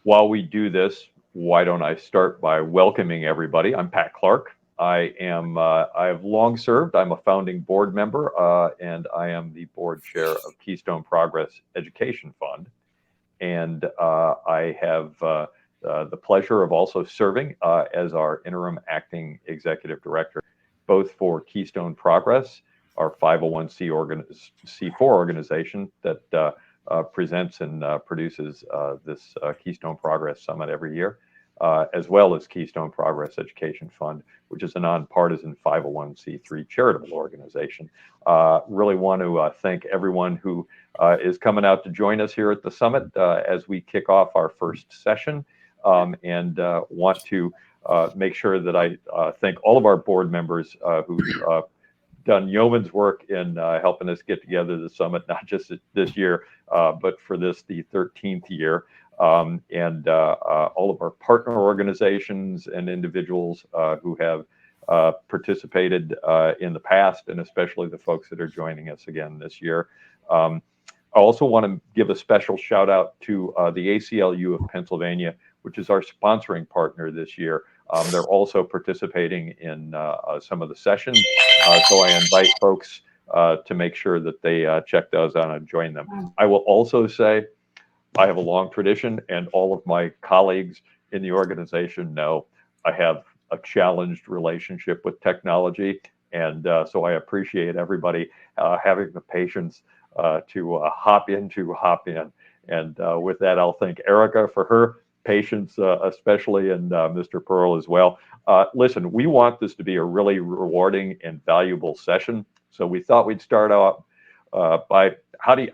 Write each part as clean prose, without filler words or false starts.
While we do this, why don't I start by welcoming everybody? I'm Pat Clark. I have long served. I'm a founding board member, and I am the board chair of Keystone Progress Education Fund. And I have the pleasure of also serving as our interim acting executive director, both for Keystone Progress, our 501c4 organization that presents and produces this Keystone Progress Summit every year, as well as Keystone Progress Education Fund, which is a nonpartisan 501c3 charitable organization. Really want to thank everyone who is coming out to join us here at the summit as we kick off our first session, and want to make sure that I thank all of our board members who've done yeoman's work in helping us get together the summit, not just this year, but for this, the 13th year. And all of our partner organizations and individuals who have participated in the past, and especially the folks that are joining us again this year. I also want to give a special shout out to the ACLU of Pennsylvania, which is our sponsoring partner this year. They're also participating in some of the sessions, so I invite folks to make sure that they check those out and join them. I will also say I have a long tradition, and all of my colleagues in the organization know I have a challenged relationship with technology, and so I appreciate everybody having the patience to hop in. And with that, I'll thank Erica for her patience, especially, and Mr. Pearl as well. Listen, we want this to be a really rewarding and valuable session, so we thought we'd start out by how do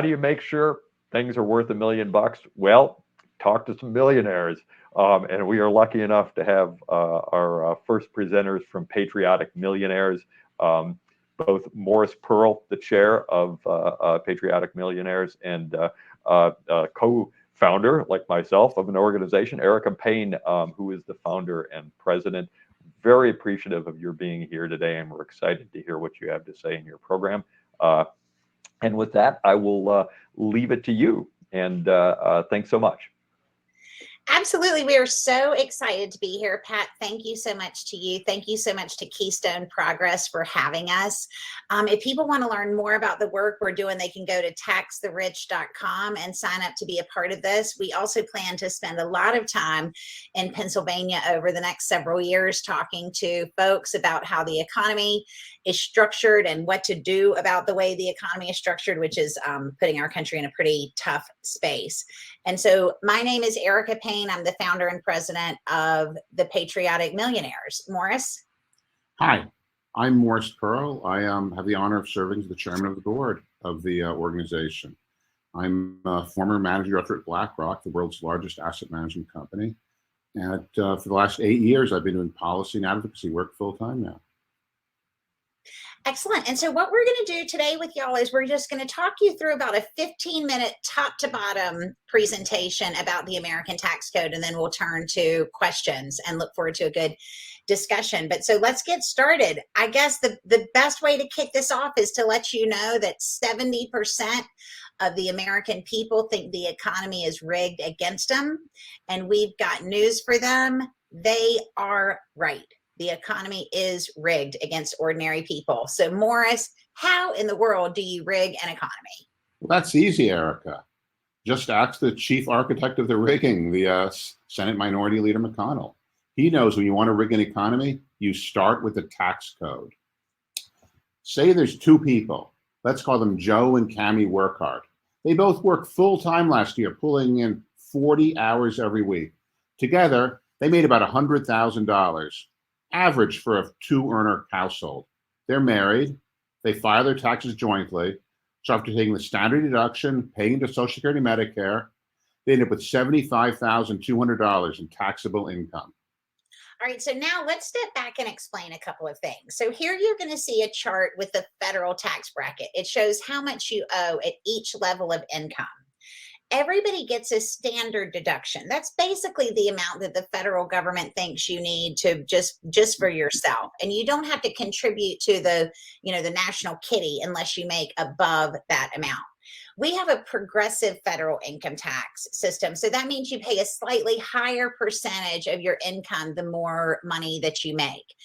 you make sure things are worth $1 million? Well, talk to some millionaires, and we are lucky enough to have our first presenters from Patriotic Millionaires. Both Morris Pearl, the chair of Patriotic Millionaires, and co-founder, like myself, of an organization, Erica Payne, who is the founder and president. Very appreciative of your being here today, and we're excited to hear what you have to say in your program. And with that, I will leave it to you. And thanks so much. Absolutely. We are so excited to be here, Pat. Thank you so much to you. Thank you so much to Keystone Progress for having us. If people want to learn more about the work we're doing, they can go to taxtherich.com and sign up to be a part of this. We also plan to spend a lot of time in Pennsylvania over the next several years talking to folks about how the economy is structured and what to do about the way the economy is structured, which is putting our country in a pretty tough space. And so my name is Erica Payne. I'm the founder and president of the Patriotic Millionaires. Morris? Hi, I'm Morris Pearl. I have the honor of serving as the chairman of the board of the organization. I'm a former managing director at BlackRock, the world's largest asset management company. And for the last 8 years, I've been doing policy and advocacy work full time now. Excellent. And so what we're going to do today with y'all is we're just going to talk you through about a 15-minute top to bottom presentation about the American tax code, and then we'll turn to questions and look forward to a good discussion. But so let's get started. I guess the best way to kick this off is to let you know that 70% of the American people think the economy is rigged against them. And we've got news for them. They are right. The economy is rigged against ordinary people. So Morris, how in the world do you rig an economy? Well, that's easy, Erica. Just ask the chief architect of the rigging, the Senate Minority Leader McConnell. He knows when you want to rig an economy, you start with the tax code. Say there's two people. Let's call them Joe and Cammie Workhart. They both worked full time last year, pulling in 40 hours every week. Together, they made about $100,000. Average for a two-earner household. They're married, they file their taxes jointly, so after taking the standard deduction, paying into Social Security and Medicare, they end up with $75,200 in taxable income. All right, so now let's step back and explain a couple of things. So here you're going to see a chart with the federal tax bracket. It shows how much you owe at each level of income. Everybody gets a standard deduction. That's basically the amount that the federal government thinks you need to just for yourself. And you don't have to contribute to the national kitty unless you make above that amount. We have a progressive federal income tax system. So that means you pay a slightly higher percentage of your income the more money that you make.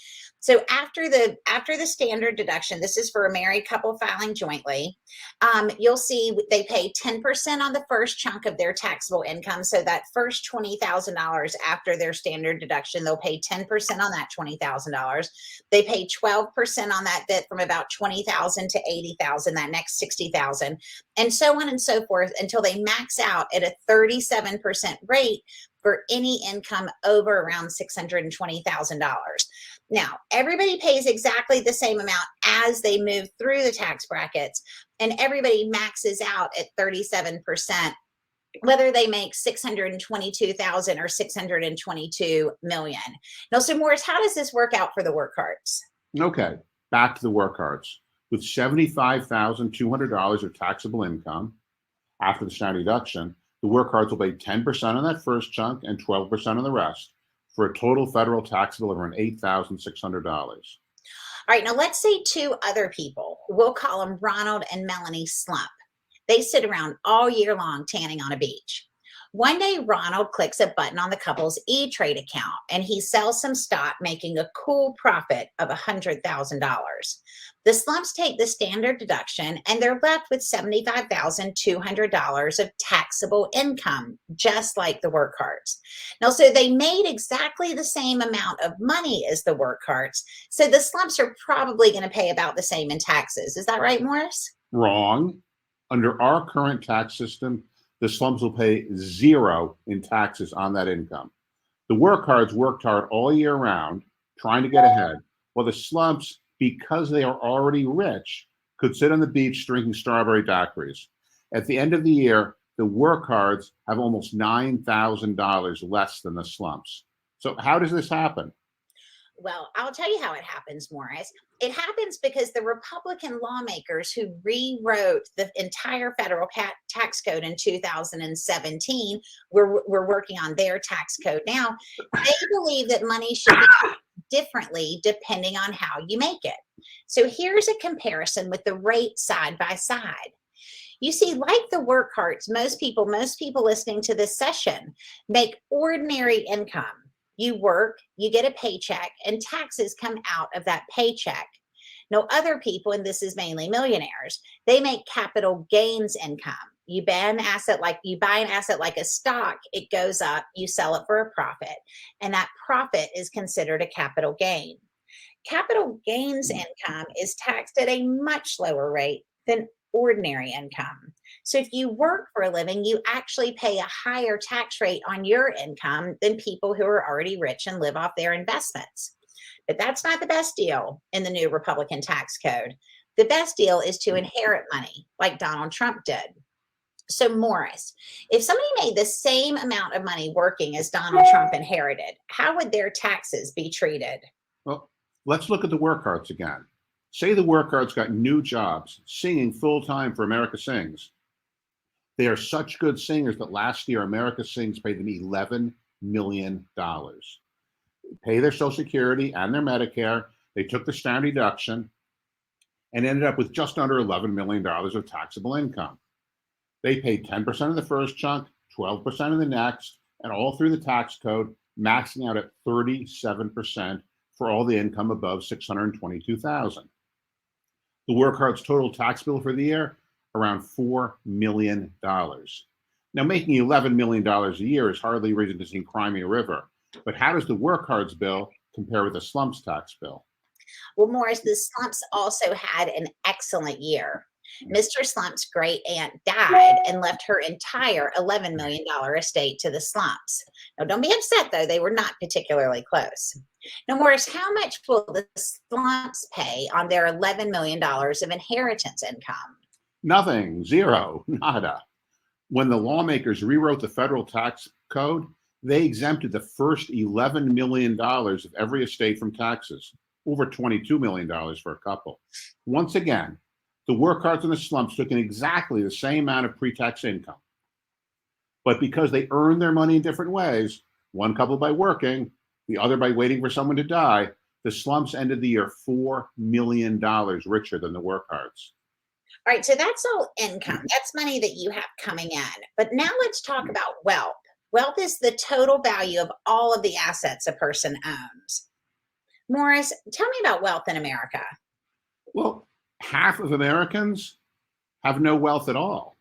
So after the standard deduction, this is for a married couple filing jointly, you'll see they pay 10% on the first chunk of their taxable income. So that first $20,000 after their standard deduction, they'll pay 10% on that $20,000. They pay 12% on that bit from about 20,000 to 80,000, that next 60,000, and so on and so forth until they max out at a 37% rate for any income over around $620,000. Now, everybody pays exactly the same amount as they move through the tax brackets, and everybody maxes out at 37%, whether they make 622,000 or 622 million. Now, so Morris, how does this work out for the work cards? Okay, back to the work cards. With $75,200 of taxable income after the standard deduction, the work cards will pay 10% on that first chunk and 12% on the rest, for a total federal taxable of around $8,600. All right, now let's say two other people. We'll call them Ronald and Melanie Slump. They sit around all year long tanning on a beach. One day, Ronald clicks a button on the couple's E-Trade account and he sells some stock, making a cool profit of $100,000. The Slumps take the standard deduction and they're left with $75,200 of taxable income, just like the work cards. Now, so they made exactly the same amount of money as the work cards. So the Slumps are probably going to pay about the same in taxes. Is that right, Morris? Wrong. Under our current tax system, the Slumps will pay zero in taxes on that income. The work cards worked hard all year round, trying to get ahead, while the Slumps, because they are already rich, could sit on the beach drinking strawberry daiquiris. At the end of the year, the work cards have almost $9,000 less than the Slumps. So how does this happen? Well, I'll tell you how it happens, Morris. It happens because the Republican lawmakers who rewrote the entire federal tax code in 2017, we're working on their tax code now. They believe that money should be differently depending on how you make it. So here's a comparison with the rate side by side. You see, like the work cards, most people listening to this session make ordinary income. You work, you get a paycheck, and taxes come out of that paycheck. Now, other people, and this is mainly millionaires, they make capital gains income. You buy an asset like a stock, it goes up, you sell it for a profit, and that profit is considered a capital gain. Capital gains income is taxed at a much lower rate than ordinary income. So if you work for a living, you actually pay a higher tax rate on your income than people who are already rich and live off their investments. But that's not the best deal in the new Republican tax code. The best deal is to inherit money like Donald Trump did. So Morris, if somebody made the same amount of money working as Donald Trump inherited, how would their taxes be treated? Well, let's look at the work cards again. Say the work cards got new jobs, singing full-time for America Sings. They are such good singers that last year America Sings paid them $11 million. Pay their Social Security and their Medicare. They took the standard deduction and ended up with just under $11 million of taxable income. They paid 10% of the first chunk, 12% of the next, and all through the tax code, maxing out at 37% for all the income above $622,000. The work cards total tax bill for the year, around $4 million. Now, making $11 million a year is hardly reason to sing Cry Me a River, but how does the work cards bill compare with the Slumps tax bill? Well, Morris, the Slumps also had an excellent year. Mr. Slump's great aunt died and left her entire $11 million estate to the Slumps. Now, don't be upset, though. They were not particularly close. Now, Morris, how much will the Slumps pay on their $11 million of inheritance income? Nothing, zero, nada. When the lawmakers rewrote the federal tax code, they exempted the first $11 million of every estate from taxes, over $22 million for a couple. Once again, the work cards and the Slumps took in exactly the same amount of pre-tax income. But because they earned their money in different ways, one couple by working, the other by waiting for someone to die, the Slumps ended the year $4 million richer than the work cards. All right, so that's all income. That's money that you have coming in. But now let's talk about wealth. Wealth is the total value of all of the assets a person owns. Morris, tell me about wealth in America. Well, half of Americans have no wealth at all.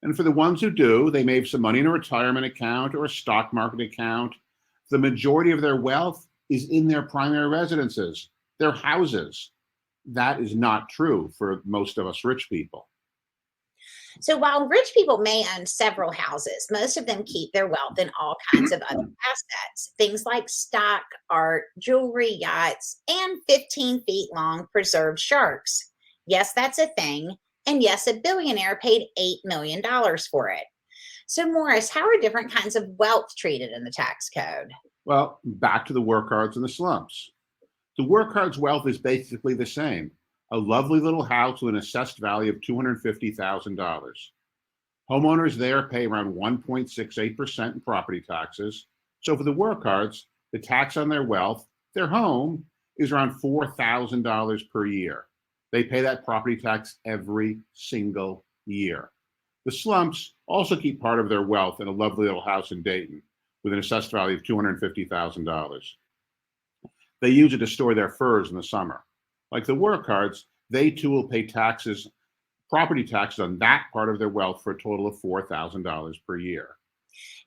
And for the ones who do, they may have some money in a retirement account or a stock market account. The majority of their wealth is in their primary residences, their houses. That is not true for most of us rich people. So while rich people may own several houses, most of them keep their wealth in all kinds of other assets, things like stock, art, jewelry, yachts, and 15 feet long preserved sharks. Yes, that's a thing. And yes, a billionaire paid $8 million for it. So Morris, how are different kinds of wealth treated in the tax code? Well, back to the workhards and the slumps. The workhards' wealth is basically the same. A lovely little house with an assessed value of $250,000. Homeowners there pay around 1.68% in property taxes. So for the workhards, the tax on their wealth, their home, is around $4,000 per year. They pay that property tax every single year. The slumps also keep part of their wealth in a lovely little house in Dayton with an assessed value of $250,000. They use it to store their furs in the summer. Like the workhards, they too will pay taxes, property taxes on that part of their wealth for a total of $4,000 per year.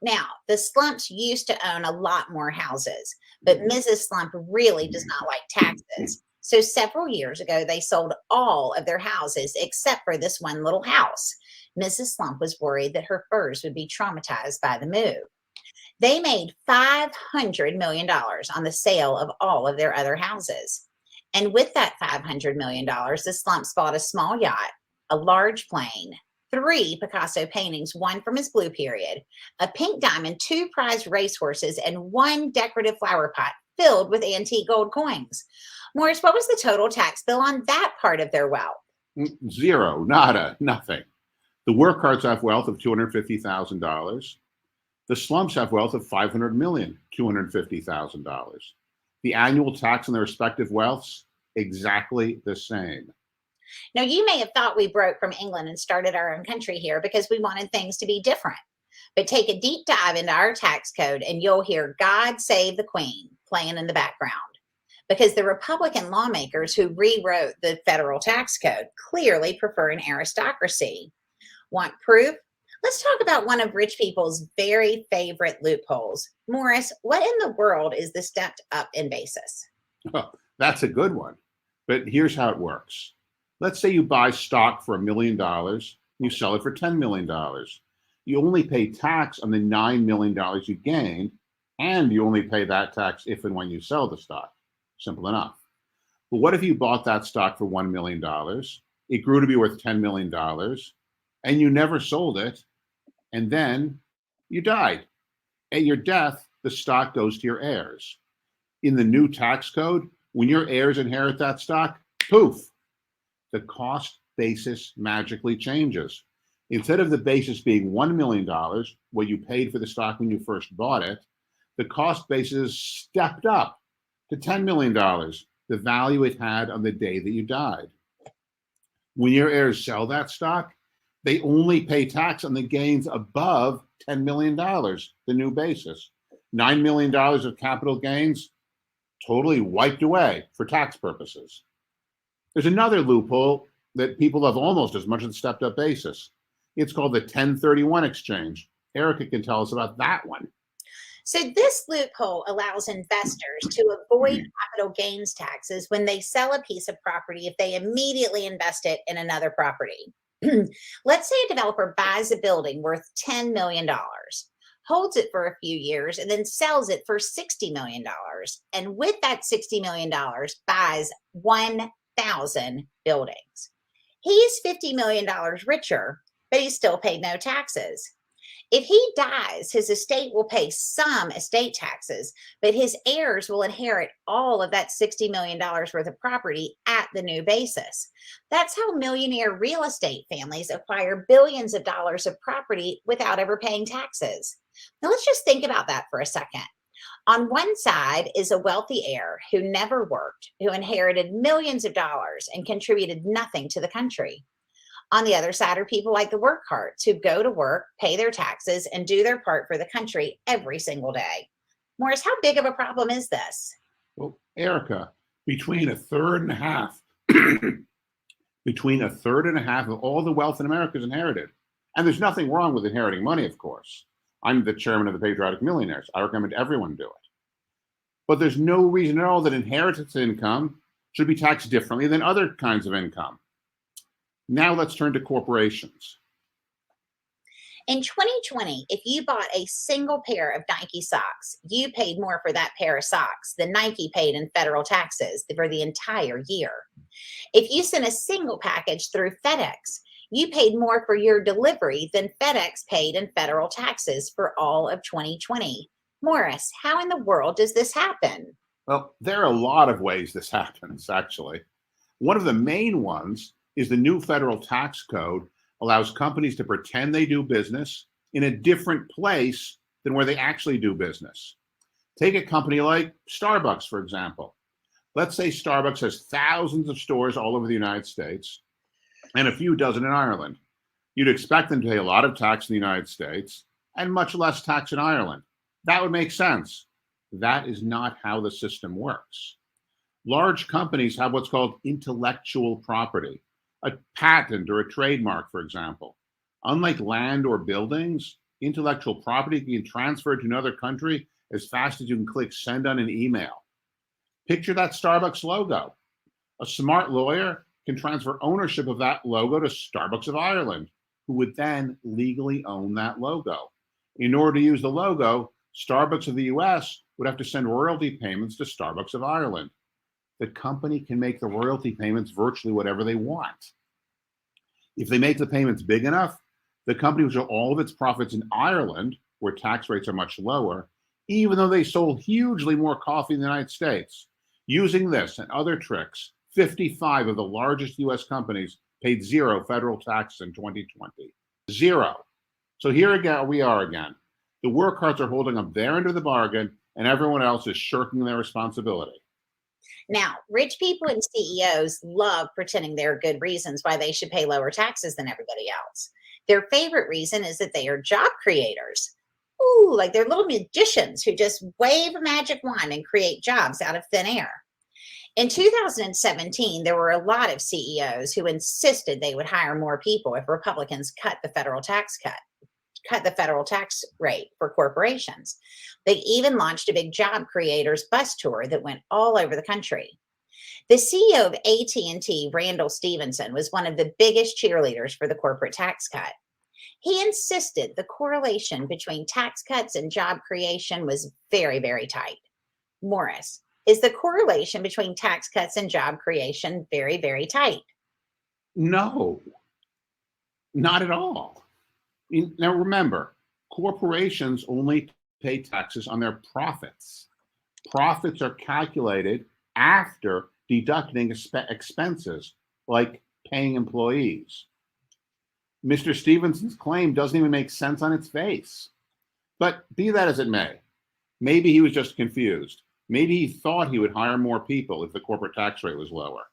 Now, the Slumps used to own a lot more houses, but Mrs. Slump really does not like taxes. So several years ago, they sold all of their houses except for this one little house. Mrs. Slump was worried that her furs would be traumatized by the move. They made $500 million on the sale of all of their other houses. And with that $500 million, the Slumps bought a small yacht, a large plane, 3 Picasso paintings, one from his blue period, a pink diamond, 2 prized racehorses, and 1 decorative flower pot filled with antique gold coins. Morris, what was the total tax bill on that part of their wealth? Zero, nada, nothing. The workhards have wealth of $250,000. The slumps have wealth of $500,250,000. The annual tax on their respective wealths, exactly the same. Now, you may have thought we broke from England and started our own country here because we wanted things to be different. But take a deep dive into our tax code and you'll hear God Save the Queen playing in the background. Because the Republican lawmakers who rewrote the federal tax code clearly prefer an aristocracy. Want proof? Let's talk about one of rich people's very favorite loopholes. Morris, what in the world is the stepped up in basis? Oh, that's a good one. But here's how it works. Let's say you buy stock for $1 million, you sell it for $10 million. You only pay tax on the $9 million you gained, and you only pay that tax if and when you sell the stock. Simple enough. But what if you bought that stock for $1 million? It grew to be worth $10 million, and you never sold it, and then you died. At your death, the stock goes to your heirs. In the new tax code, when your heirs inherit that stock, poof, the cost basis magically changes. Instead of the basis being $1 million, what you paid for the stock when you first bought it, the cost basis stepped up to $10 million, the value it had on the day that you died. When your heirs sell that stock, they only pay tax on the gains above $10 million, the new basis. $9 million of capital gains, totally wiped away for tax purposes. There's another loophole that people love almost as much as the stepped up basis. It's called the 1031 exchange. Erica can tell us about that one. So this loophole allows investors to avoid capital gains taxes when they sell a piece of property if they immediately invest it in another property. Let's say a developer buys a building worth $10 million, holds it for a few years, and then sells it for $60 million. And with that $60 million, buys 1,000 buildings. He's $50 million richer, but he still paid no taxes. If he dies, his estate will pay some estate taxes, but his heirs will inherit all of that $60 million worth of property at the new basis. That's how millionaire real estate families acquire billions of dollars of property without ever paying taxes. Now, let's just think about that for a second. On one side is a wealthy heir who never worked, who inherited millions of dollars and contributed nothing to the country. On the other side are people like the workhards who go to work, pay their taxes, and do their part for the country every single day. Morris, how big of a problem is this? Well, Erica, between a third and a half, between a third and a half of all the wealth in America is inherited. And there's nothing wrong with inheriting money, of course. I'm the chairman of the Patriotic Millionaires. I recommend everyone do it. But there's no reason at all that inheritance income should be taxed differently than other kinds of income. Now let's turn to corporations. In 2020, if you bought a single pair of Nike socks, you paid more for that pair of socks than Nike paid in federal taxes for the entire year. If you sent a single package through FedEx, you paid more for your delivery than FedEx paid in federal taxes for all of 2020. Morris, how in the world does this happen? Well, there are a lot of ways this happens, actually. One of the main ones is the new federal tax code allows companies to pretend they do business in a different place than where they actually do business. Take a company like Starbucks, for example. Let's say Starbucks has thousands of stores all over the United States and a few dozen in Ireland. You'd expect them to pay a lot of tax in the United States and much less tax in Ireland. That would make sense. That is not how the system works. Large companies have what's called intellectual property, a patent or a trademark, for example. Unlike land or buildings, intellectual property can be transferred to another country as fast as you can click send on an email. Picture that Starbucks logo. A smart lawyer can transfer ownership of that logo to Starbucks of Ireland, who would then legally own that logo. In order to use the logo, Starbucks of the US would have to send royalty payments to Starbucks of Ireland. The company can make the royalty payments virtually whatever they want. If they make the payments big enough, the company will show all of its profits in Ireland, where tax rates are much lower, even though they sold hugely more coffee in the United States. Using this and other tricks, 55 of the largest US companies paid zero federal taxes in 2020. Zero. So here again, we are again. The workhards are holding up their end of the bargain, and everyone else is shirking their responsibility. Now, rich people and CEOs love pretending there are good reasons why they should pay lower taxes than everybody else. Their favorite reason is that they are job creators. Ooh, like they're little magicians who just wave a magic wand and create jobs out of thin air. In 2017, there were a lot of CEOs who insisted they would hire more people if Republicans cut the federal tax rate for corporations. They even launched a big job creators bus tour that went all over the country. The CEO of AT&T, Randall Stephenson, was one of the biggest cheerleaders for the corporate tax cut. He insisted the correlation between tax cuts and job creation was very, very tight. Morris, is the correlation between tax cuts and job creation very, very tight? No, not at all. Now remember, corporations only pay taxes on their profits. Profits are calculated after deducting expenses like paying employees. Mr. Stevenson's claim doesn't even make sense on its face. But be that as it may, maybe he was just confused. Maybe he thought he would hire more people if the corporate tax rate was lower.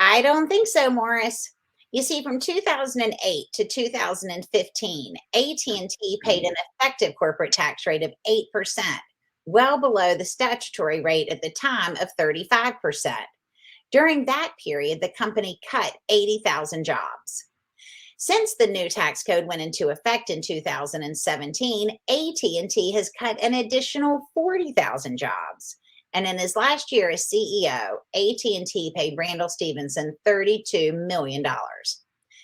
I don't think so, Morris. You see, from 2008 to 2015, AT&T paid an effective corporate tax rate of 8%, well below the statutory rate at the time of 35%. During that period, the company cut 80,000 jobs. Since the new tax code went into effect in 2017, AT&T has cut an additional 40,000 jobs. And in his last year as CEO, AT&T paid Randall Stephenson $32 million.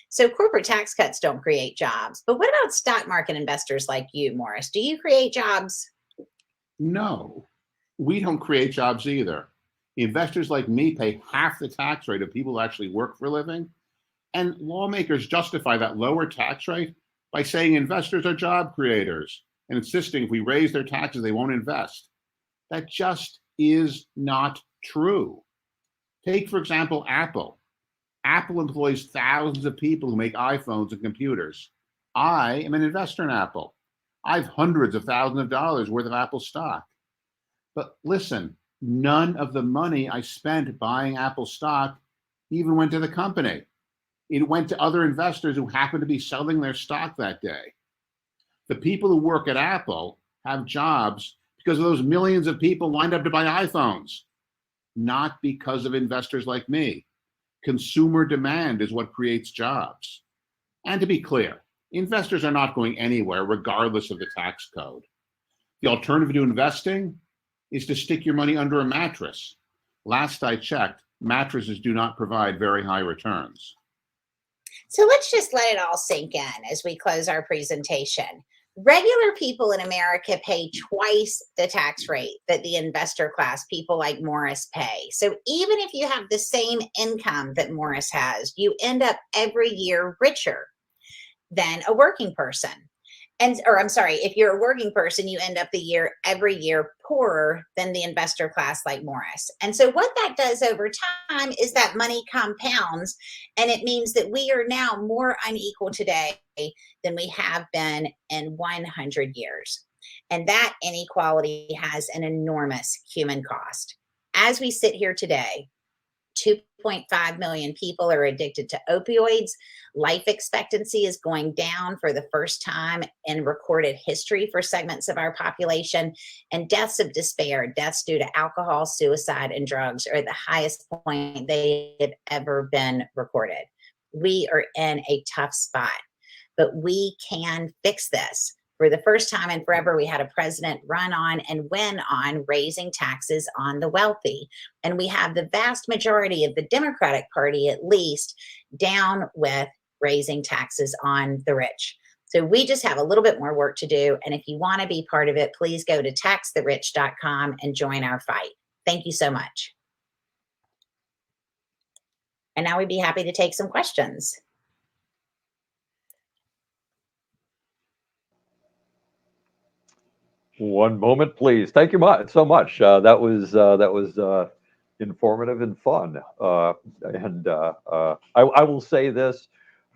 So corporate tax cuts don't create jobs. But what about stock market investors like you, Morris? Do you create jobs? No, we don't create jobs either. Investors like me pay half the tax rate of people who actually work for a living. And lawmakers justify that lower tax rate by saying investors are job creators and insisting if we raise their taxes, they won't invest. That just is not true. Take, for example, Apple. Apple employs thousands of people who make iPhones and computers. I am an investor in Apple. I have hundreds of thousands of dollars worth of Apple stock. But listen, none of the money I spent buying Apple stock even went to the company. It went to other investors who happened to be selling their stock that day. The people who work at Apple have jobs because of those millions of people lined up to buy iPhones, not because of investors like me. Consumer demand is what creates jobs. And to be clear, investors are not going anywhere regardless of the tax code. The alternative to investing is to stick your money under a mattress. Last I checked, mattresses do not provide very high returns. So let's just let it all sink in as we close our presentation. Regular people in America pay twice the tax rate that the investor class people like Morris pay. So even if you have the same income that Morris has, you end up every year richer than a working person. If you're a working person, you end up every year poorer than the investor class like Morris. And so what that does over time is that money compounds, and it means that we are now more unequal today than we have been in 100 years. And that inequality has an enormous human cost. As we sit here today, 2.5 million people are addicted to opioids. Life expectancy is going down for the first time in recorded history for segments of our population. And deaths of despair, deaths due to alcohol, suicide, and drugs are at the highest point they have ever been recorded. We are in a tough spot, but we can fix this. For the first time in forever, we had a president run on and win on raising taxes on the wealthy. And we have the vast majority of the Democratic Party, at least, down with raising taxes on the rich. So we just have a little bit more work to do. And if you want to be part of it, please go to taxtherich.com and join our fight. Thank you so much. And now we'd be happy to take some questions. One moment, please. Thank you so much. That was informative and fun. I will say this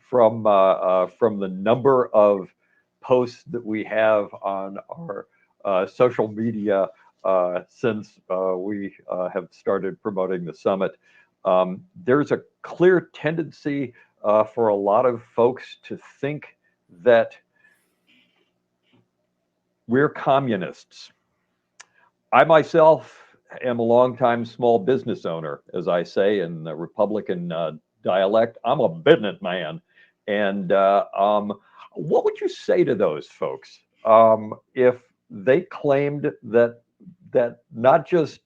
from the number of posts that we have on our social media since we have started promoting the summit. There's a clear tendency for a lot of folks to think that we're communists. I myself am a longtime small business owner, as I say in the Republican dialect. I'm a businessman. And what would you say to those folks if they claimed that not just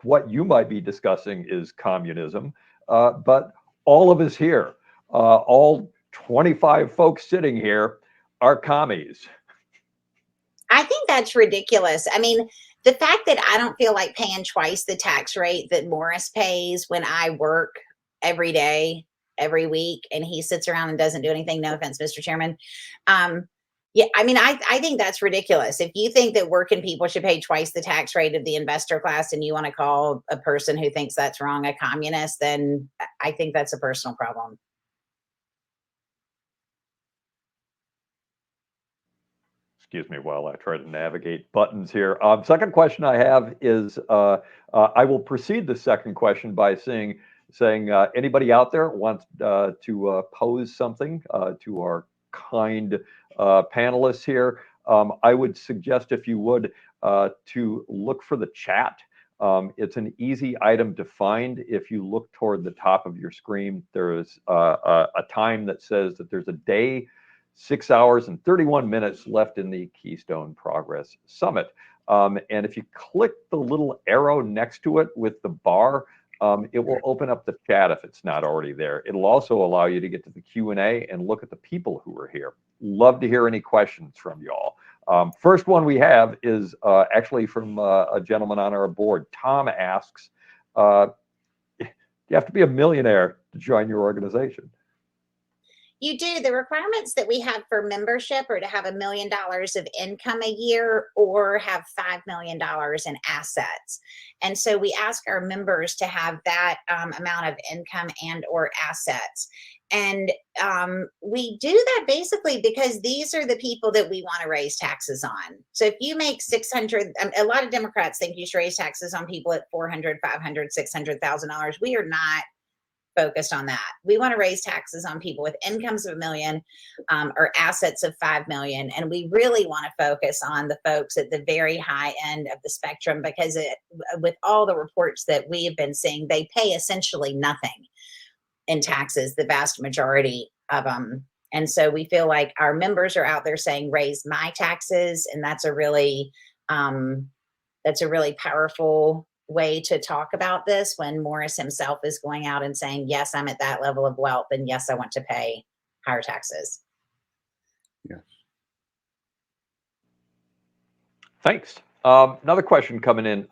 what you might be discussing is communism, but all of us here, all 25 folks sitting here, are commies? I think that's ridiculous. I mean, the fact that I don't feel like paying twice the tax rate that Morris pays when I work every day, every week, and he sits around and doesn't do anything. No offense, Mr. Chairman. Yeah, I mean, I think that's ridiculous. If you think that working people should pay twice the tax rate of the investor class and you want to call a person who thinks that's wrong a communist, then I think that's a personal problem. Excuse me while I try to navigate buttons here. Second question I have is, I will precede the second question by saying anybody out there wants to pose something to our kind panelists here, I would suggest, if you would, to look for the chat. It's an easy item to find. If you look toward the top of your screen, there's a time that says that there's a day, 6 hours and 31 minutes left in the Keystone Progress Summit. And if you click the little arrow next to it with the bar, it will open up the chat if it's not already there. It'll also allow you to get to the Q&A and look at the people who are here. Love to hear any questions from y'all. First one we have is actually from a gentleman on our board. Tom asks, you have to be a millionaire to join your organization? You do. The requirements that we have for membership are to have $1 million of income a year or have $5 million in assets. And so we ask our members to have that amount of income and or assets. And we do that basically because these are the people that we want to raise taxes on. So if you make 600, a lot of Democrats think you should raise taxes on people at $400,000, $500,000, $600,000. We are not focused on that. We want to raise taxes on people with incomes of $1 million or assets of 5 million. And we really want to focus on the folks at the very high end of the spectrum, because with all the reports that we have been seeing, they pay essentially nothing in taxes, the vast majority of them. And so we feel like our members are out there saying, raise my taxes. And that's a really powerful way to talk about this, when Morris himself is going out and saying, yes, I'm at that level of wealth, and yes, I want to pay higher taxes. Yes. Thanks. Another question coming in,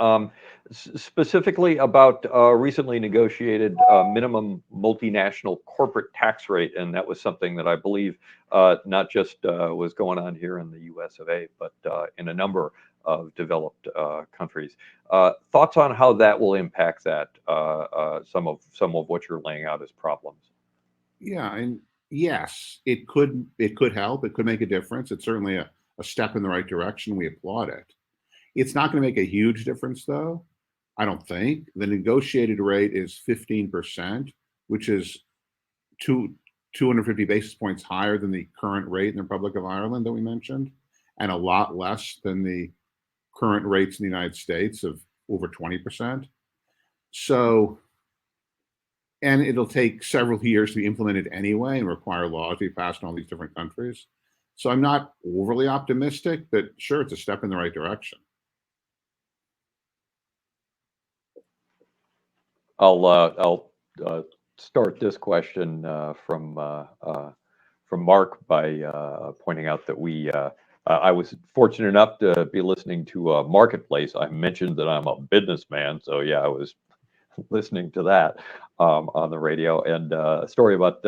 specifically about recently negotiated minimum multinational corporate tax rate, and that was something that I believe not just was going on here in the US of A, but in a number of developed countries. Thoughts on how that will impact that, some of what you're laying out as problems? Yeah, and yes, it could help. It could make a difference. It's certainly a step in the right direction. We applaud it. It's not going to make a huge difference, though, I don't think. The negotiated rate is 15%, which is 250 basis points higher than the current rate in the Republic of Ireland that we mentioned, and a lot less than the current rates in the United States of over 20%. So, and it'll take several years to be implemented anyway and require laws to be passed in all these different countries. So I'm not overly optimistic, but sure, it's a step in the right direction. I'll start this question from Mark by pointing out that I was fortunate enough to be listening to Marketplace. I mentioned that I'm a businessman, so yeah, I was listening to that on the radio, and a story about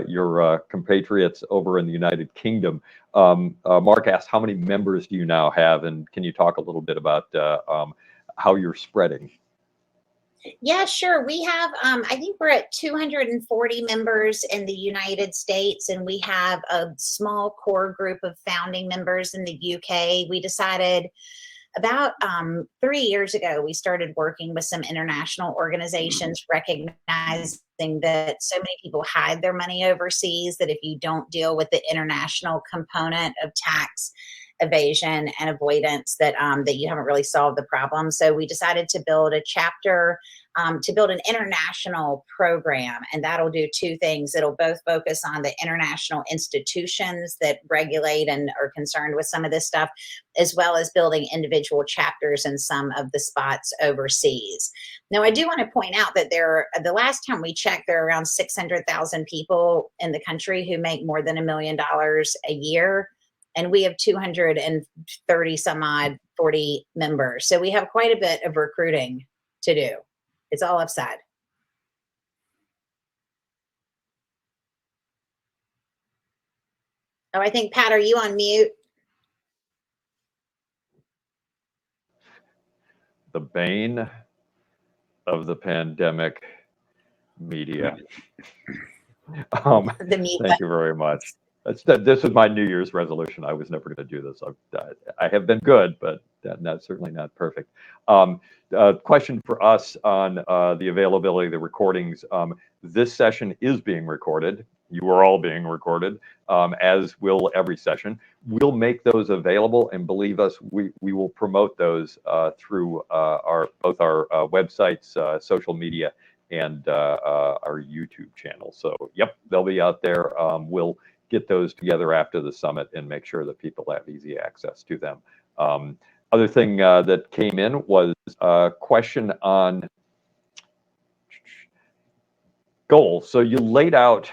your compatriots over in the United Kingdom. Mark asked, how many members do you now have, and can you talk a little bit about how you're spreading? Yeah, sure. We have, I think we're at 240 members in the United States, and we have a small core group of founding members in the UK. We decided about 3 years ago, we started working with some international organizations, recognizing that so many people hide their money overseas, that if you don't deal with the international component of tax evasion and avoidance, that you haven't really solved the problem. So we decided to build a chapter, to build an international program, and that'll do two things. It'll both focus on the international institutions that regulate and are concerned with some of this stuff, as well as building individual chapters in some of the spots overseas. Now, I do want to point out that the last time we checked, there are around 600,000 people in the country who make more than $1 million a year. And we have 230 some odd 40 members. So we have quite a bit of recruiting to do. It's all upside. Oh, I think, Pat, are you on mute? The bane of the pandemic, media. The mute Thank you very much. This was my New Year's resolution. I was never going to do this. I have been good, but that's certainly not perfect. Question for us on the availability of the recordings. This session is being recorded. You are all being recorded, as will every session. We'll make those available, and believe us, we will promote those through both our websites, social media, and our YouTube channel. So, yep, they'll be out there. We'll get those together after the summit and make sure that people have easy access to them. Other thing that came in was a question on goals. So you laid out,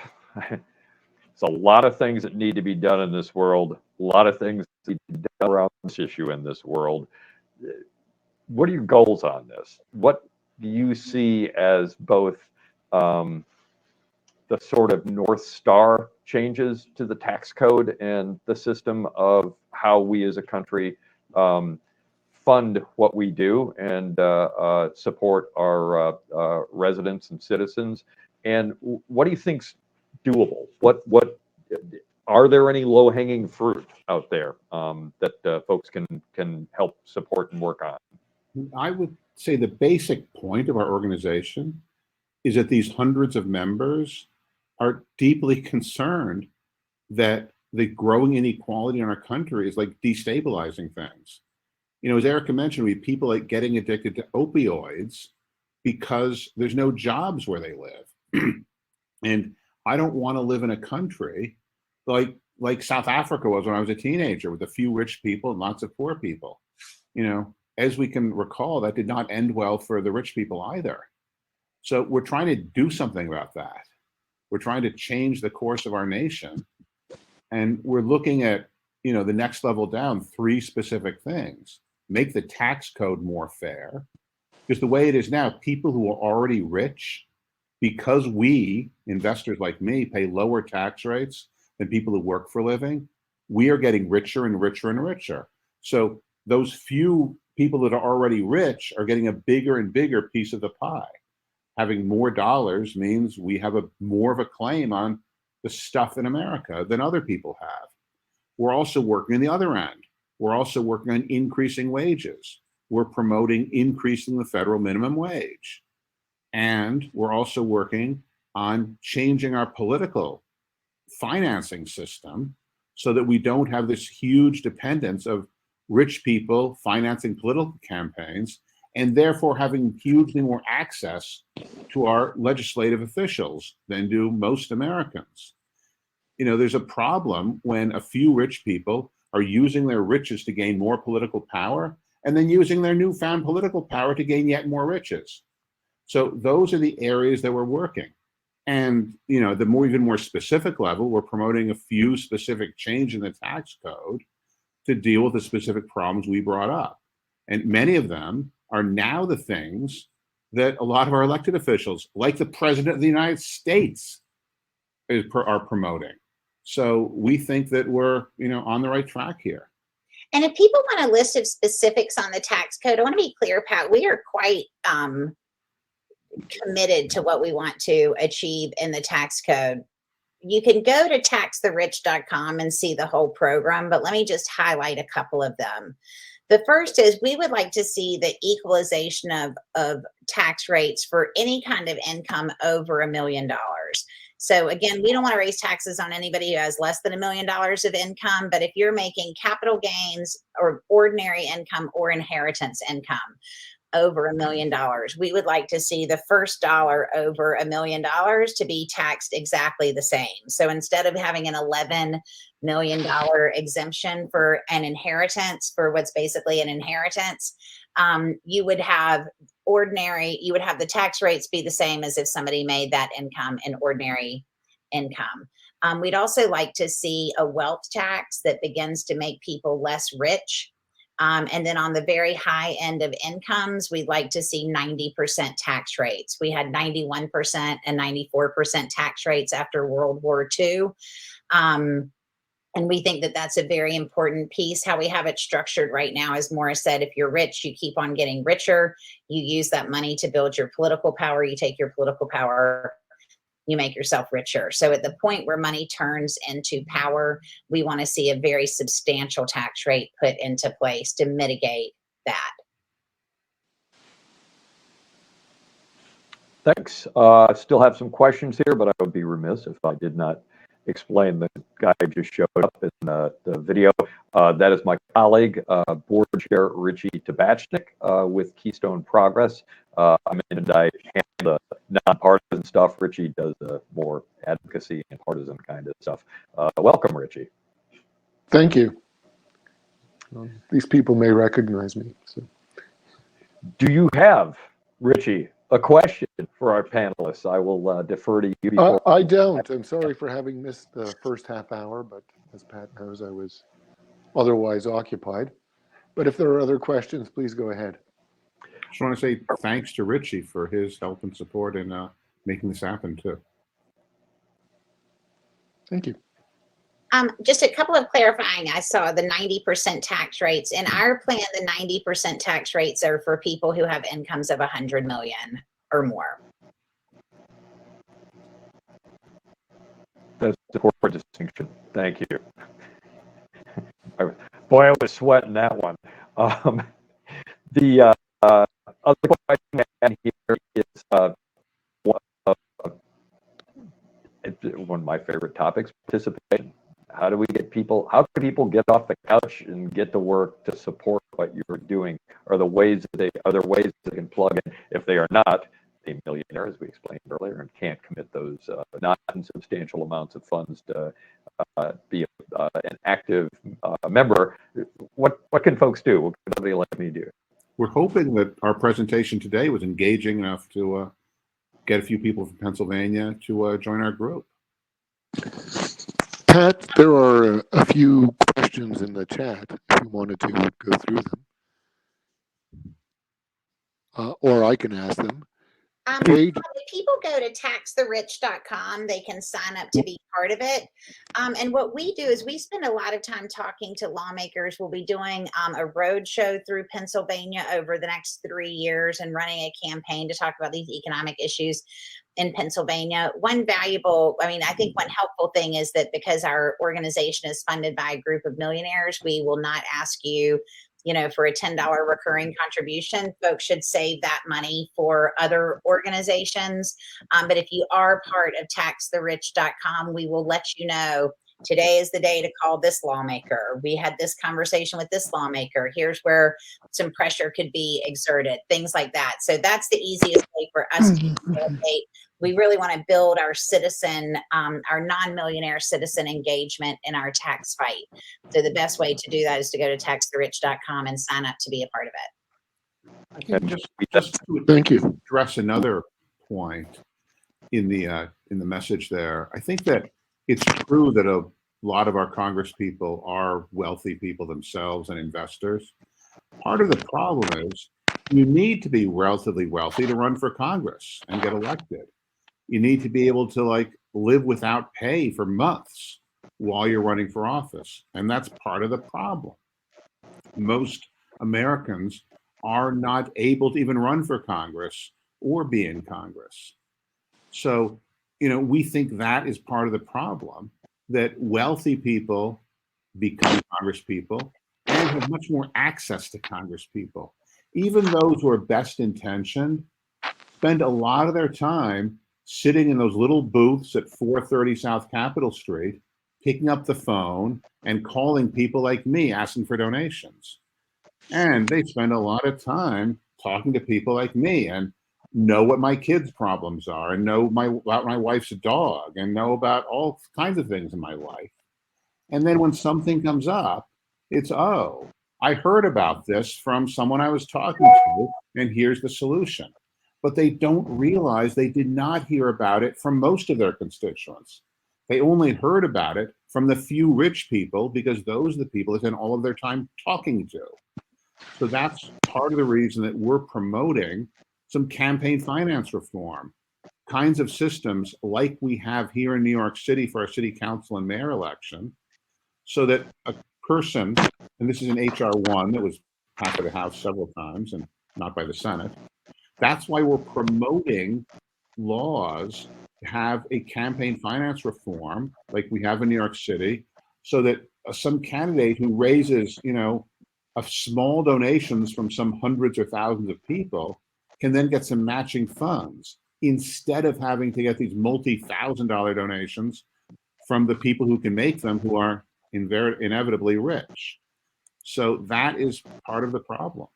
it's a lot of things that need to be done in this world, a lot of things that need to be done around this issue in this world. What are your goals on this? What do you see as both the sort of North Star changes to the tax code and the system of how we as a country fund what we do and support our residents and citizens? And what do you think's doable? What are there any low-hanging fruit out there that folks can help support and work on? I would say the basic point of our organization is that these hundreds of members are deeply concerned that the growing inequality in our country is like destabilizing things. You know, as Erica mentioned, we have people like getting addicted to opioids because there's no jobs where they live. And I don't want to live in a country like South Africa was when I was a teenager, with a few rich people and lots of poor people. You know, as we can recall, that did not end well for the rich people either. So we're trying to do something about that. We're trying to change the course of our nation. And we're looking at, you know, the next level down, 3 specific things. Make the tax code more fair. Because the way it is now, people who are already rich, because we, investors like me, pay lower tax rates than people who work for a living, we are getting richer and richer and richer. So those few people that are already rich are getting a bigger and bigger piece of the pie. Having more dollars means we have more of a claim on the stuff in America than other people have. We're also working on the other end. We're also working on increasing wages. We're promoting increasing the federal minimum wage. And we're also working on changing our political financing system so that we don't have this huge dependence of rich people financing political campaigns and therefore having hugely more access to our legislative officials than do most Americans. You know, there's a problem when a few rich people are using their riches to gain more political power and then using their newfound political power to gain yet more riches. So those are the areas that we're working. And, you know, the even more specific level, we're promoting a few specific changes in the tax code to deal with the specific problems we brought up. And many of them are now the things that a lot of our elected officials, like the President of the United States, are promoting. So we think that we're, you know, on the right track here. And if people want a list of specifics on the tax code, I want to be clear, Pat, we are quite committed to what we want to achieve in the tax code. You can go to taxtherich.com and see the whole program, but let me just highlight a couple of them. The first is we would like to see the equalization of tax rates for any kind of income over $1 million. So again, we don't want to raise taxes on anybody who has less than $1 million of income, but if you're making capital gains or ordinary income or inheritance income over $1 million, we would like to see the first dollar over $1 million to be taxed exactly the same. So instead of having an $11 million exemption for an inheritance, for what's basically an inheritance, you would have the tax rates be the same as if somebody made that income in ordinary income. We'd also like to see a wealth tax that begins to make people less rich. And then on the very high end of incomes, we'd like to see 90% tax rates. We had 91% and 94% tax rates after World War II. And we think that that's a very important piece. How we have it structured right now, as Morris said, if you're rich, you keep on getting richer. You use that money to build your political power. You take your political power, you make yourself richer. So at the point where money turns into power, we want to see a very substantial tax rate put into place to mitigate that. Thanks. I still have some questions here, but I would be remiss if I did not explain the guy who just showed up in the video. That is my colleague, Board Chair Richie Tabachnick with Keystone Progress. I mentioned I handle the nonpartisan stuff. Richie does the more advocacy and partisan kind of stuff. Welcome, Richie. Thank you. These people may recognize me. So. Do you have, Richie, a question for our panelists? I will defer to you. I don't. I'm sorry for having missed the first half hour, but as Pat knows, I was otherwise occupied. But if there are other questions, please go ahead. Just want to say thanks to Richie for his help and support in making this happen too. Thank you. Just a couple of clarifying. I saw the 90% tax rates. In our plan, the 90% tax rates are for people who have incomes of 100 million or more. That's the important distinction. Thank you. Boy, I was sweating that one. The other question I have here is favorite topics, participation. How do we get people, how can people get off the couch and get to work to support what you're doing? Are there ways they can plug in if they are not a millionaire, as we explained earlier, and can't commit those not insubstantial amounts of funds to be an active member? What can folks do? What can somebody like me do? We're hoping that our presentation today was engaging enough to get a few people from Pennsylvania to join our group. Pat, there are a few questions in the chat if you wanted to go through them. Or I can ask them. Paige, If people go to taxtherich.com, they can sign up to be part of it. And what we do is we spend a lot of time talking to lawmakers. We'll be doing a road show through Pennsylvania over the next 3 years and running a campaign to talk about these economic issues in Pennsylvania. One helpful thing is that because our organization is funded by a group of millionaires, we will not ask you, for a $10 recurring contribution. Folks should save that money for other organizations. But if you are part of taxtherich.com, we will let you know today is the day to call this lawmaker. We had this conversation with this lawmaker. Here's where some pressure could be exerted, things like that. So that's the easiest way for us to facilitate. We really want to build our citizen, our non-millionaire citizen engagement in our tax fight. So the best way to do that is to go to taxtherich.com and sign up to be a part of it. I think just to thank you. address another point in the message there, I think that it's true that a lot of our Congress people are wealthy people themselves and investors. Part of the problem is you need to be relatively wealthy to run for Congress and get elected. You need to be able to live without pay for months while you're running for office. And that's part of the problem. Most Americans are not able to even run for Congress or be in Congress. So, we think that is part of the problem, that wealthy people become Congress people and have much more access to Congress people. Even those who are best intentioned spend a lot of their time sitting in those little booths at 430 South Capitol Street, picking up the phone and calling people like me, asking for donations. And they spend a lot of time talking to people like me and know what my kids' problems are and know about my wife's dog and know about all kinds of things in my life. And then when something comes up, it's, oh, I heard about this from someone I was talking to, and here's the solution. But they don't realize they did not hear about it from most of their constituents. They only heard about it from the few rich people because those are the people they spend all of their time talking to. So that's part of the reason that we're promoting some campaign finance reform, kinds of systems like we have here in New York City for our city council and mayor election, so that a person, and this is an HR 1 that was passed by the House several times and not by the Senate. That's why we're promoting laws to have a campaign finance reform like we have in New York City, so that some candidate who raises, a small donations from some hundreds or thousands of people can then get some matching funds instead of having to get these multi-$1,000 donations from the people who can make them, who are inevitably rich. So that is part of the problem.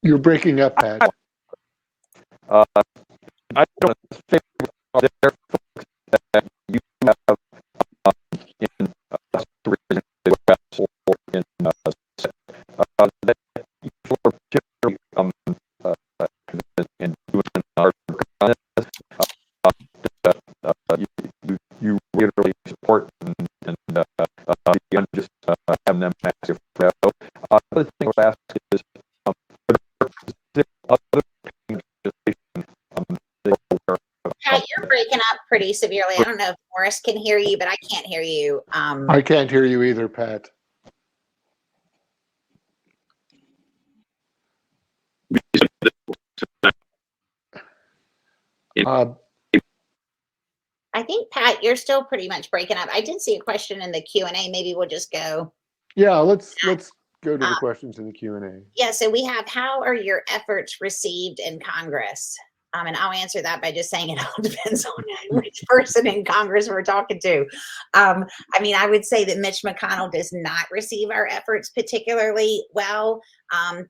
You're breaking up, Pat. I don't think there that you have in the West or in that you are particularly in doing our you really support and beyond just having them active. Other thing I would ask is other Pat, you're breaking up pretty severely. I don't know if Morris can hear you, but I can't hear you. I can't hear you either, Pat. I think, Pat, you're still pretty much breaking up. I did see a question in the Q&A. Maybe we'll just go. Yeah, let's go to the Uh, questions in the Q&A. Yeah, so we have, how are your efforts received in Congress? And I'll answer that by just saying it all depends on which person in Congress we're talking to. I mean, I would say that Mitch McConnell does not receive our efforts particularly well.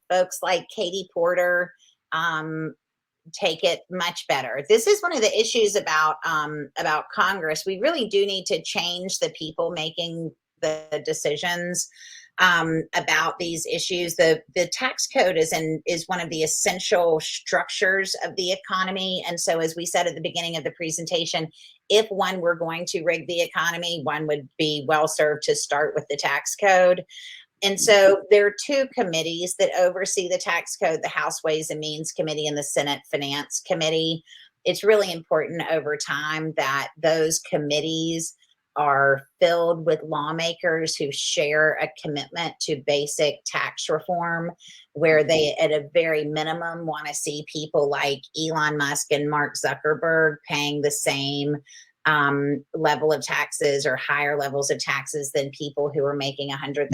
Folks like Katie Porter take it much better. This is one of the issues about Congress. We really do need to change the people making the decisions about these issues. The tax code is one of the essential structures of the economy. And so, as we said at the beginning of the presentation, if one were going to rig the economy, one would be well served to start with the tax code. And so there are two committees that oversee the tax code, the House Ways and Means Committee and the Senate Finance Committee. It's really important over time that those committees are filled with lawmakers who share a commitment to basic tax reform, where they, at a very minimum, want to see people like Elon Musk and Mark Zuckerberg paying the same level of taxes or higher levels of taxes than people who are making $100,000,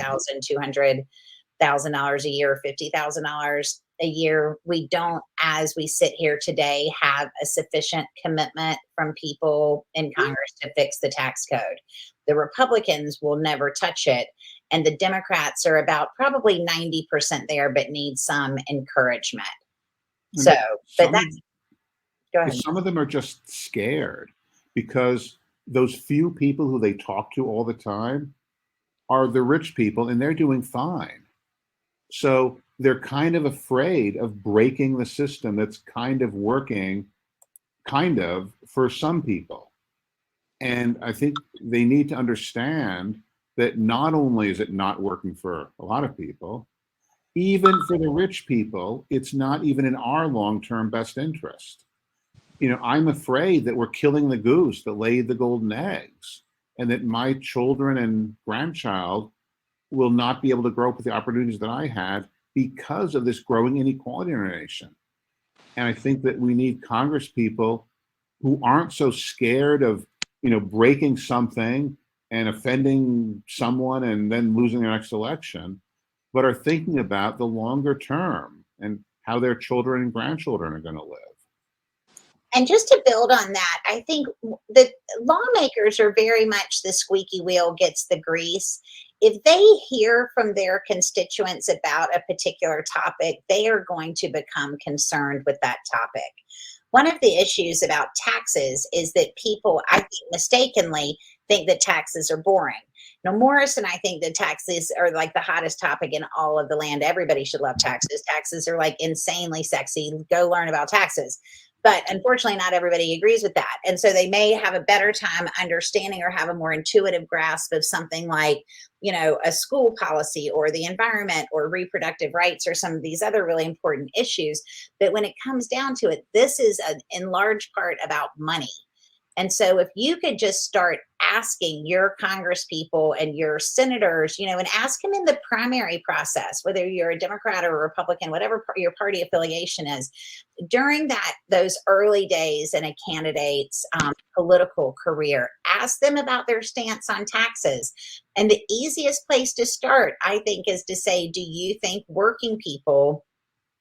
$200,000 a year, $50,000 a year. We don't, as we sit here today, have a sufficient commitment from people in Congress to fix the tax code. The Republicans will never touch it, and the Democrats are about probably 90% there, but need some encouragement. So, but that's, go ahead. Some of them are just scared because those few people who they talk to all the time are the rich people, and they're doing fine. So they're kind of afraid of breaking the system that's kind of working, for some people. And I think they need to understand that not only is it not working for a lot of people, even for the rich people, it's not even in our long-term best interest. You know, I'm afraid that we're killing the goose that laid the golden eggs, and that my children and grandchild will not be able to grow up with the opportunities that I had because of this growing inequality in our nation. And I think that we need Congress people who aren't so scared of, breaking something and offending someone and then losing their next election, but are thinking about the longer term and how their children and grandchildren are going to live. And just to build on that, I think the lawmakers are very much the squeaky wheel gets the grease. If they hear from their constituents about a particular topic, they are going to become concerned with that topic. One of the issues about taxes is that people, I think, mistakenly think that taxes are boring. Now, Morris and I think that taxes are like the hottest topic in all of the land. Everybody should love taxes. Taxes are like insanely sexy. Go learn about taxes. But unfortunately, not everybody agrees with that. And so they may have a better time understanding or have a more intuitive grasp of something like, a school policy or the environment or reproductive rights or some of these other really important issues. But when it comes down to it, this is in large part about money. And so if you could just start asking your congresspeople and your senators, and ask them in the primary process, whether you're a Democrat or a Republican, whatever your party affiliation is, during those early days in a candidate's political career, ask them about their stance on taxes. And the easiest place to start, I think, is to say, do you think working people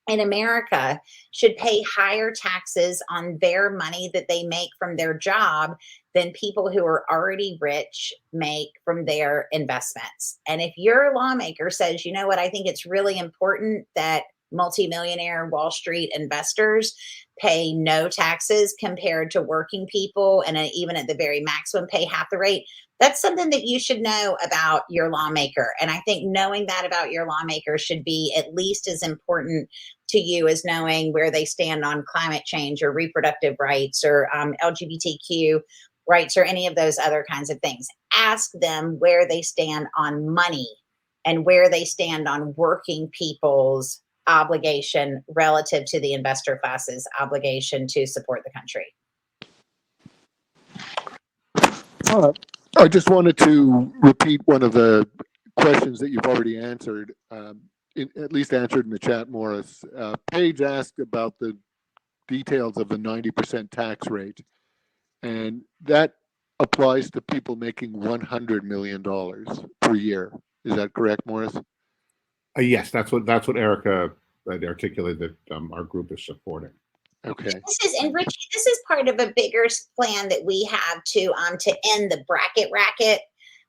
in America should pay higher taxes on their money that they make from their job than people who are already rich make from their investments? And if your lawmaker says, I think it's really important that multimillionaire Wall Street investors pay no taxes compared to working people, and even at the very maximum pay half the rate, that's something that you should know about your lawmaker. And I think knowing that about your lawmaker should be at least as important to you as knowing where they stand on climate change or reproductive rights or LGBTQ rights or any of those other kinds of things. Ask them where they stand on money and where they stand on working people's obligation relative to the investor class's obligation to support the country. I just wanted to repeat one of the questions that you've already answered, at least answered in the chat, Morris. Paige asked about the details of the 90% tax rate, and that applies to people making $100 million per year. Is that correct, Morris? Yes, that's what Erica articulated that our group is supporting. Okay. This is, and Richie, this is part of a bigger plan that we have to end the bracket racket,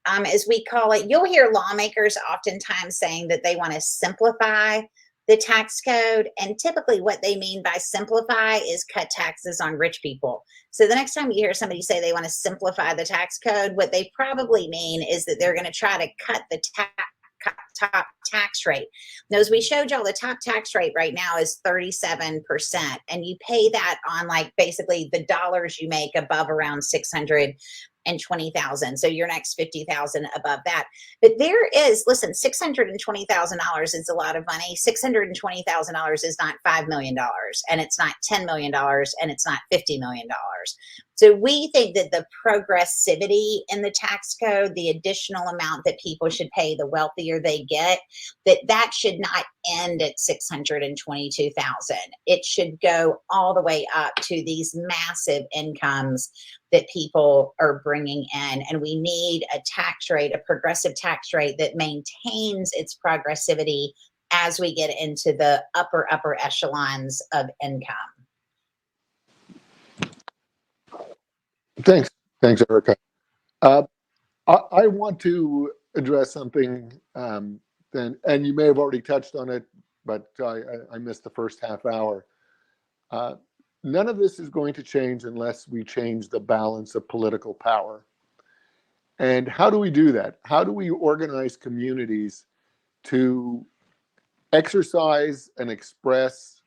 as we call it. You'll hear lawmakers oftentimes saying that they want to simplify the tax code, and typically what they mean by simplify is cut taxes on rich people. So the next time you hear somebody say they want to simplify the tax code, what they probably mean is that they're going to try to cut the top tax rate. Now, as we showed y'all, the top tax rate right now is 37%, and you pay that on like basically the dollars you make above around 620,000. So your next 50,000 above that. But there is, listen, $620,000 is a lot of money. $620,000 is not $5 million, and it's not $10 million, and it's not $50 million. So we think that the progressivity in the tax code, the additional amount that people should pay the wealthier they get, that should not end at 622,000. It should go all the way up to these massive incomes that people are bringing in. And we need a tax rate, a progressive tax rate that maintains its progressivity as we get into the upper echelons of income. Thanks, Erica. I want to address something then, and you may have already touched on it, but I missed the first half hour. None of this is going to change unless we change the balance of political power. And how do we do that? How do we organize communities to exercise and express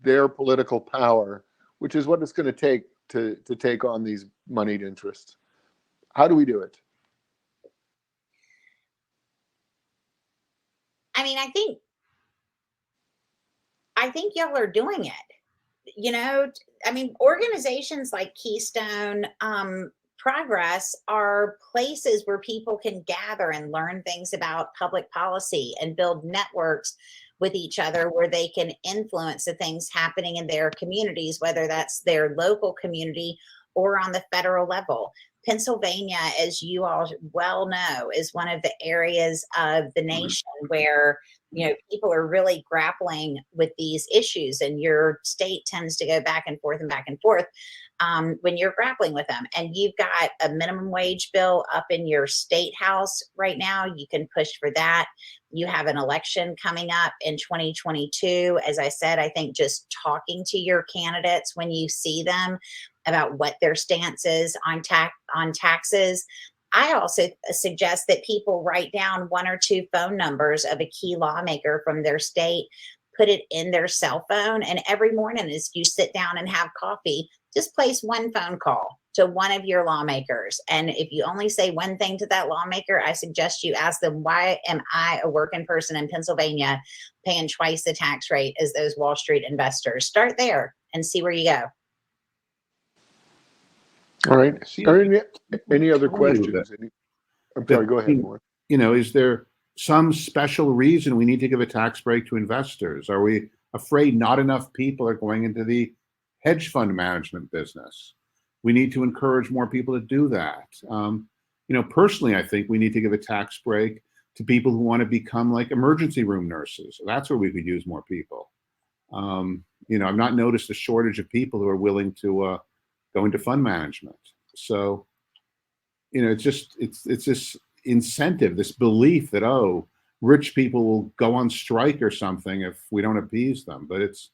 their political power, which is what it's going to take to take on these moneyed interests? How do we do it? I mean, I think y'all are doing it. You know, I mean, organizations like Keystone Progress are places where people can gather and learn things about public policy and build networks with each other where they can influence the things happening in their communities, whether that's their local community or on the federal level. Pennsylvania, as you all well know, is one of the areas of the nation where, you know, people are really grappling with these issues, and your state tends to go back and forth when you're grappling with them. And you've got a minimum wage bill up in your state house right now. You can push for that. You have an election coming up in 2022. As I said, I think just talking to your candidates when you see them about what their stance is on taxes. I also suggest that people write down 1 or 2 phone numbers of a key lawmaker from their state, put it in their cell phone, and every morning as you sit down and have coffee, just place one phone call to one of your lawmakers. And if you only say one thing to that lawmaker, I suggest you ask them, why am I, a working person in Pennsylvania, paying twice the tax rate as those Wall Street investors? Start there and see where you go. All right. Any other questions? I'm sorry, go ahead, Moore. You know, is there some special reason we need to give a tax break to investors? Are we afraid not enough people are going into the hedge fund management business? We need to encourage more people to do that. You know, personally, I think we need to give a tax break to people who want to become like emergency room nurses. That's where we could use more people. You know, I've not noticed a shortage of people who are willing to go into fund management. So, you know, it's this incentive, this belief that, oh, rich people will go on strike or something if we don't appease them. But it's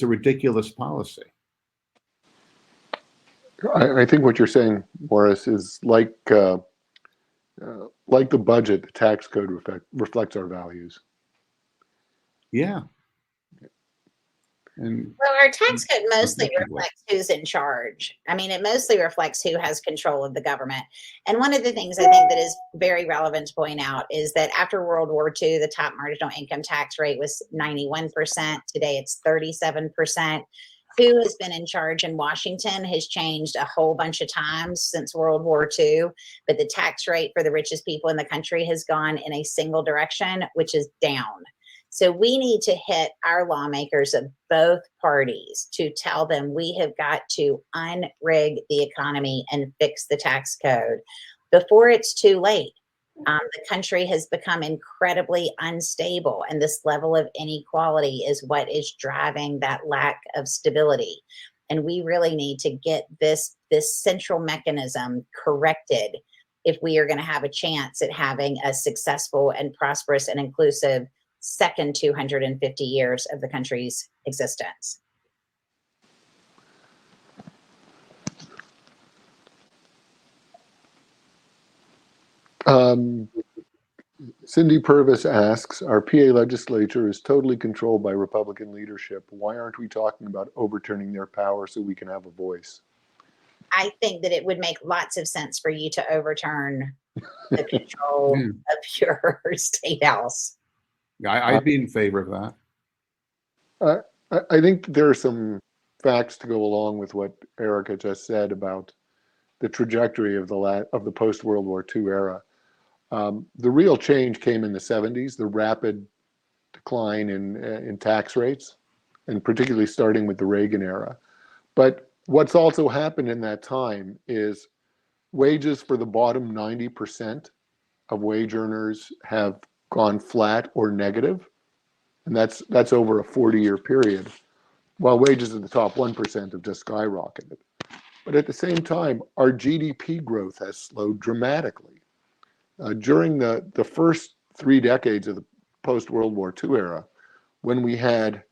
a ridiculous policy. I think what you're saying, Morris, is like the budget, the tax code reflects our values. Yeah. And well, our tax code mostly reflects who's in charge. I mean, it mostly reflects who has control of the government. And one of the things I think that is very relevant to point out is that after World War II, the top marginal income tax rate was 91%. Today, it's 37%. Who has been in charge in Washington has changed a whole bunch of times since World War II, but the tax rate for the richest people in the country has gone in a single direction, which is down. So we need to hit our lawmakers of both parties to tell them we have got to unrig the economy and fix the tax code before it's too late. The country has become incredibly unstable, and this level of inequality is what is driving that lack of stability. And we really need to get this central mechanism corrected if we are going to have a chance at having a successful and prosperous and inclusive second 250 years of the country's existence. Cindy Purvis asks, our PA legislature is totally controlled by Republican leadership. Why aren't we talking about overturning their power so we can have a voice? I think that it would make lots of sense for you to overturn the control of your state house. I'd be in favor of that. I think there are some facts to go along with what Erica just said about the trajectory of the post-World War II era. The real change came in the 70s, the rapid decline in tax rates, and particularly starting with the Reagan era. But what's also happened in that time is wages for the bottom 90% of wage earners have gone flat or negative, and that's over a 40-year period, while wages of the top 1% have just skyrocketed. But at the same time, our GDP growth has slowed dramatically. During the first 3 decades of the post-World War II era, when we had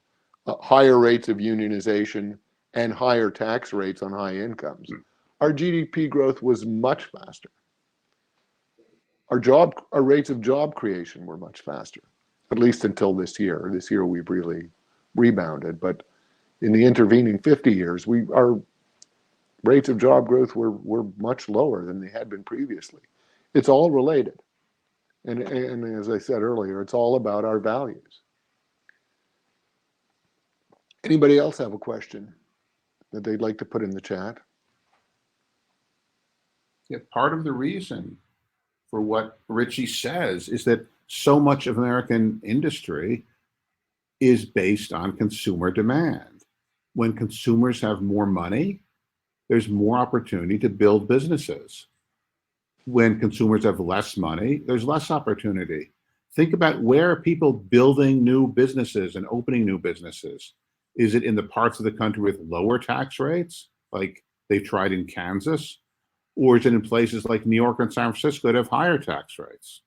higher rates of unionization and higher tax rates on high incomes, our GDP growth was much faster. Our rates of job creation were much faster, at least until this year. This year we've really rebounded, but in the intervening 50 years, our rates of job growth were much lower than they had been previously. It's all related. And as I said earlier, it's all about our values. Anybody else have a question that they'd like to put in the chat? Yeah, part of the reason for what Richie says is that so much of American industry is based on consumer demand. When consumers have more money, there's more opportunity to build businesses. When consumers have less money, there's less opportunity. Think about where are people building new businesses and opening new businesses. Is it in the parts of the country with lower tax rates, like they've tried in Kansas? Or is it in places like New York and San Francisco that have higher tax rates?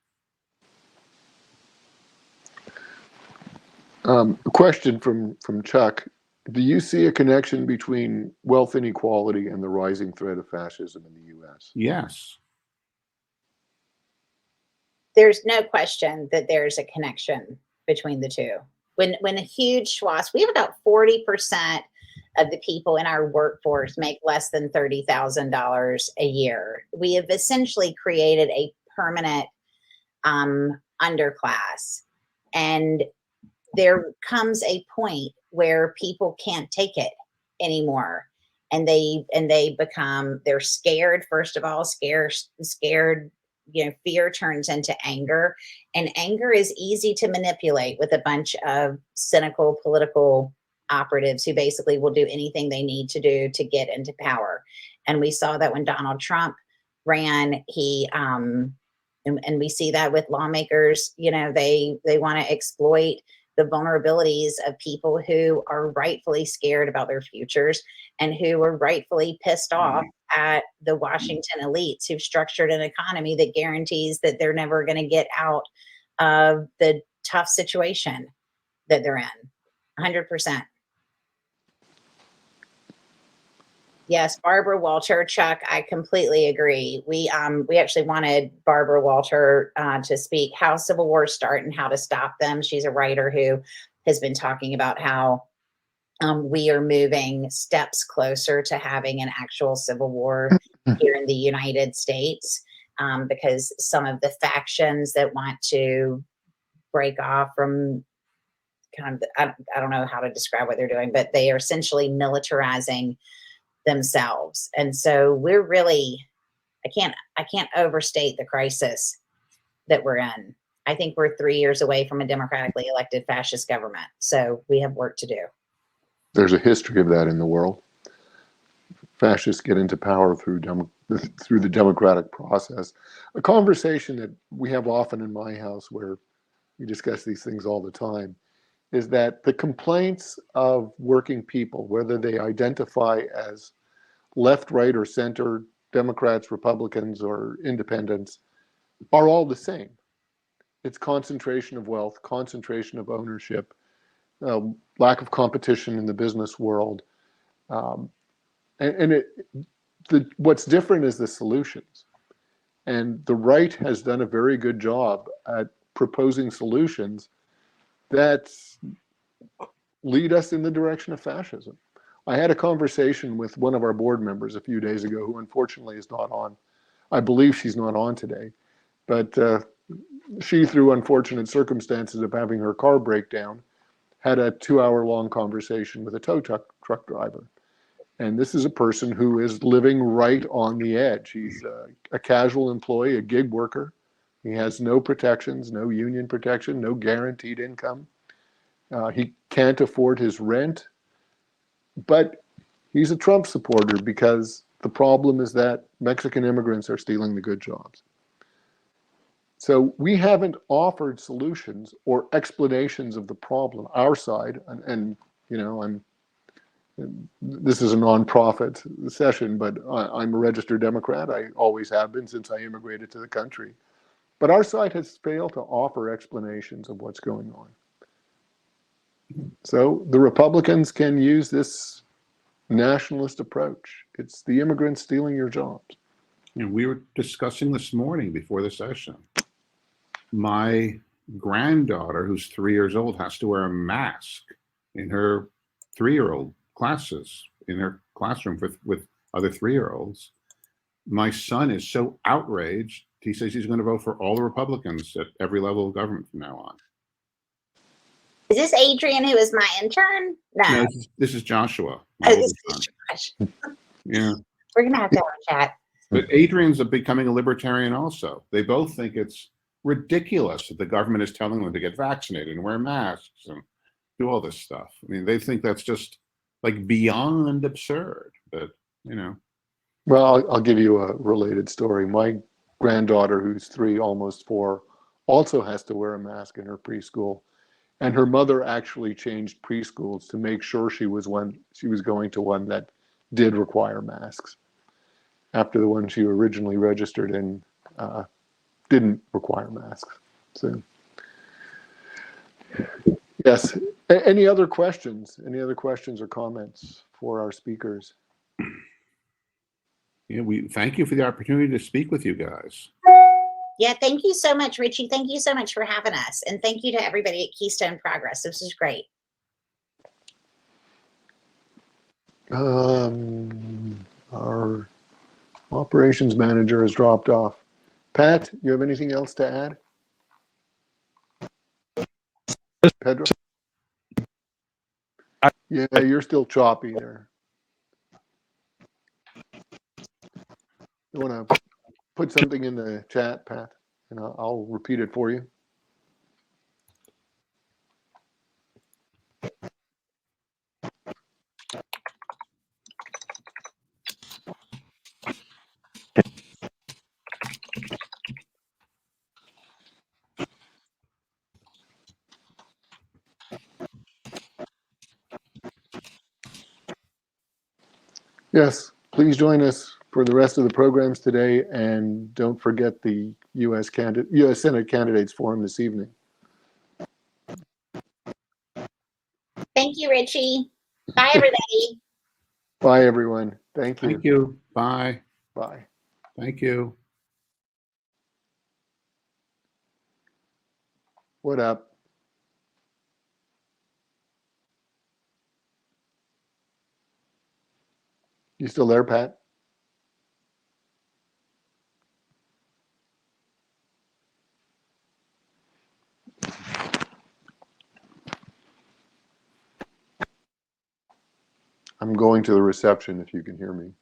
A question from Chuck. Do you see a connection between wealth inequality and the rising threat of fascism in the U.S.? Yes. There's no question that there's a connection between the two. When a huge swath, we have about 40% of the people in our workforce make less than $30,000 a year. We have essentially created a permanent underclass, and there comes a point where people can't take it anymore, and they're scared. First of all, scared. Fear turns into anger, and anger is easy to manipulate with a bunch of cynical political operatives who basically will do anything they need to do to get into power. And we saw that when Donald Trump ran, and we see that with lawmakers. They want to exploit the vulnerabilities of people who are rightfully scared about their futures and who are rightfully pissed off at the Washington elites who've structured an economy that guarantees that they're never going to get out of the tough situation that they're in. 100%. Yes, Barbara Walter, Chuck, I completely agree. We actually wanted Barbara Walter to speak how civil wars start and how to stop them. She's a writer who has been talking about how we are moving steps closer to having an actual civil war here in the United States, because some of the factions that want to break off from I don't know how to describe what they're doing, but they are essentially militarizing themselves. And so we're really, I can't overstate the crisis that we're in. I think we're 3 years away from a democratically elected fascist government. So we have work to do. There's a history of that in the world. Fascists get into power through through the democratic process. A conversation that we have often in my house, where we discuss these things all the time, is that the complaints of working people, whether they identify as left, right, or center, Democrats, Republicans, or independents, are all the same. It's concentration of wealth, concentration of ownership, lack of competition in the business world. What's different is the solutions. And the right has done a very good job at proposing solutions that lead us in the direction of fascism. I had a conversation with one of our board members a few days ago, who unfortunately is not on. I believe she's not on today, but she, through unfortunate circumstances of having her car break down, had a 2-hour-long conversation with a tow truck driver. And this is a person who is living right on the edge. He's a casual employee, a gig worker. He has no protections, no union protection, no guaranteed income. He can't afford his rent, but he's a Trump supporter because the problem is that Mexican immigrants are stealing the good jobs. So we haven't offered solutions or explanations of the problem, our side, and this is a non-profit session, but I'm a registered Democrat. I always have been since I immigrated to the country. But our side has failed to offer explanations of what's going on. So the Republicans can use this nationalist approach. It's the immigrants stealing your jobs. And we were discussing this morning before the session. My granddaughter, who's 3 years old, has to wear a mask in her 3-year-old classes, in her classroom with other 3-year-olds. My son is so outraged, he says he's going to vote for all the Republicans at every level of government from now on. Is this Adrian, who is my intern? No, this is Joshua. My Oh, oldest this is son. Josh. Yeah. We're going to have a chat. But Adrian's becoming a libertarian also. They both think it's ridiculous that the government is telling them to get vaccinated and wear masks and do all this stuff. I mean, they think that's just like beyond absurd, but Well, I'll give you a related story. My granddaughter, who's 3, almost 4, also has to wear a mask in her preschool. And her mother actually changed preschools to make sure she was going to one that did require masks, after the one she originally registered in didn't require masks. So, yes. Any other questions? Any other questions or comments for our speakers? Yeah, we thank you for the opportunity to speak with you guys. Yeah, thank you so much, Richie. Thank you so much for having us. And thank you to everybody at Keystone Progress. This is great. Our operations manager has dropped off. Pat, you have anything else to add? Pedro? Yeah, you're still choppy there. You want to put something in the chat, Pat, and I'll repeat it for you. Yes, please join us for the rest of the programs today, and don't forget the U.S. Senate Candidates Forum this evening. Thank you, Richie. Bye, everybody. Bye, everyone. Thank you. Thank you. Bye. Bye. Thank you. What up? You still there, Pat? I'm going to the reception if you can hear me.